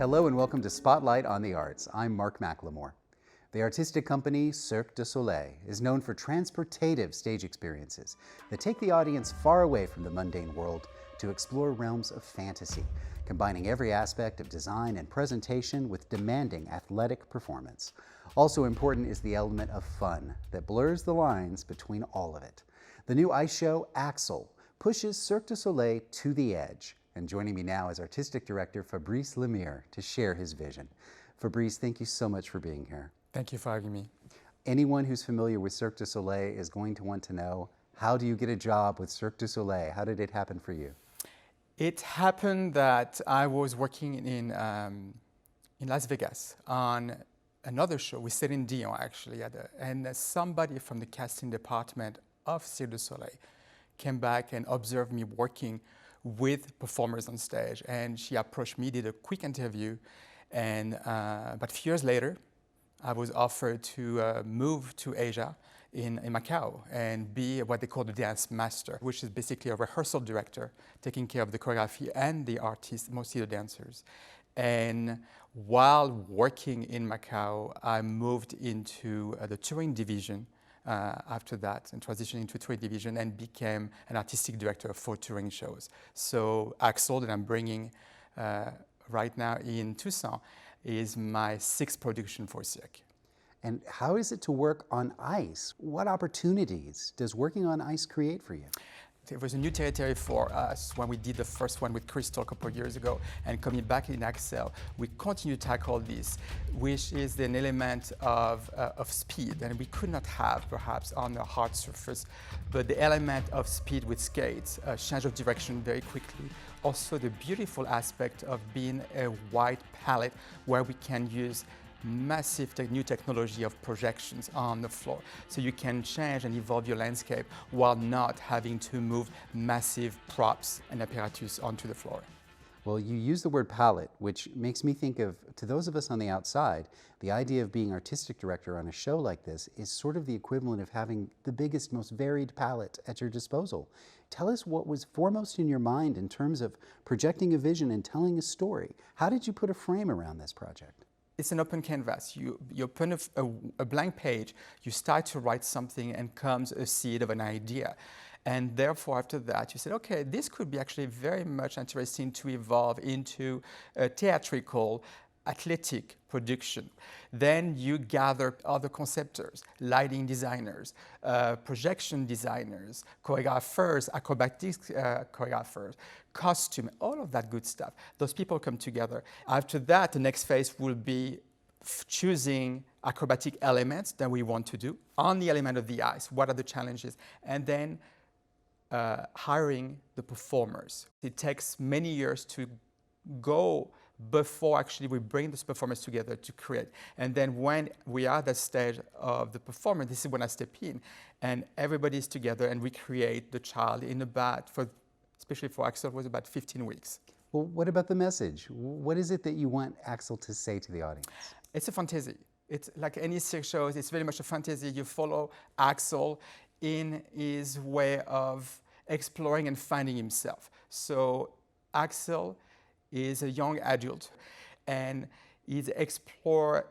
Hello and welcome to Spotlight on the Arts. I'm Mark McLemore. The artistic company Cirque du Soleil is known for transportative stage experiences that take the audience far away from the mundane world to explore realms of fantasy, combining every aspect of design and presentation with demanding athletic performance. Also important is the element of fun that blurs the lines between all of it. The new ice show, AXEL, pushes Cirque du Soleil to the edge. And joining me now is Artistic Director Fabrice Lemire to share his vision. Fabrice, thank you so much for being here. Thank you for having me. Anyone who's familiar with Cirque du Soleil is going to want to know, how do you get a job with Cirque du Soleil? How did it happen for you? It happened that I was working in Las Vegas on another show with Celine Dion, actually, and somebody from the casting department of Cirque du Soleil came back and observed me working with performers on stage, and she approached me, did a quick interview, and but a few years later, I was offered to move to Asia in Macau and be what they call the dance master, which is basically a rehearsal director taking care of the choreography and the artists, mostly the dancers. And while working in Macau, I moved into the touring division after that and transitioned into touring division and became an artistic director for touring shows. So AXEL that I'm bringing right now in Tucson is my 6th production for Cirque. And how is it to work on ice? What opportunities does working on ice create for you? It was a new territory for us when we did the first one with Crystal a couple of years ago, and coming back in AXEL, we continue to tackle this, which is an element of speed, and we could not have perhaps on a hard surface, but the element of speed with skates, change of direction very quickly. Also the beautiful aspect of being a wide palette where we can use massive new technology of projections on the floor. So you can change and evolve your landscape while not having to move massive props and apparatus onto the floor. Well, you use the word palette, which makes me think of, to those of us on the outside, the idea of being artistic director on a show like this is sort of the equivalent of having the biggest, most varied palette at your disposal. Tell us what was foremost in your mind in terms of projecting a vision and telling a story. How did you put a frame around this project? It's an open canvas. You open a blank page, you start to write something and comes a seed of an idea. And therefore, after that, you said, okay, this could be actually very much interesting to evolve into a theatrical, athletic production. Then you gather other conceptors, lighting designers, projection designers, choreographers, acrobatic choreographers, costume, all of that good stuff. Those people come together. After that, the next phase will be choosing acrobatic elements that we want to do on the element of the ice. What are the challenges? And then hiring the performers. It takes many years to go before actually we bring those performers together to create. And then when we are at that stage of the performance, this is when I step in and everybody's together and we create the child in about, especially for AXEL, it was about 15 weeks. Well, what about the message? What is it that you want AXEL to say to the audience? It's a fantasy. It's like any Cirque show, it's very much a fantasy. You follow AXEL in his way of exploring and finding himself. So AXEL is a young adult and he's explore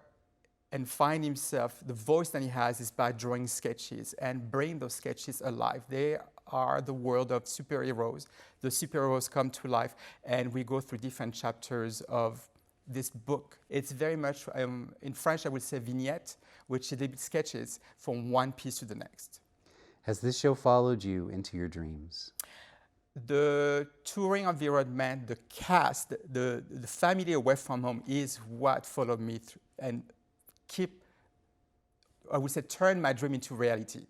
and find himself. The voice that he has is by drawing sketches and bring those sketches alive. They are the world of superheroes. The superheroes come to life and we go through different chapters of this book. It's very much, in French I would say vignette, which is sketches from one piece to the next. Has this show followed you into your dreams? The touring environment, the cast, the family away from home is what followed me through and I would say, turn my dream into reality.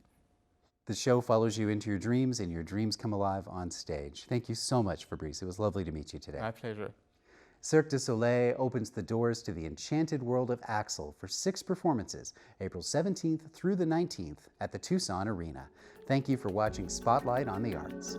The show follows you into your dreams and your dreams come alive on stage. Thank you so much, Fabrice. It was lovely to meet you today. My pleasure. Cirque du Soleil opens the doors to the enchanted world of AXEL for 6 performances, April 17th through the 19th at the Tucson Arena. Thank you for watching Spotlight on the Arts.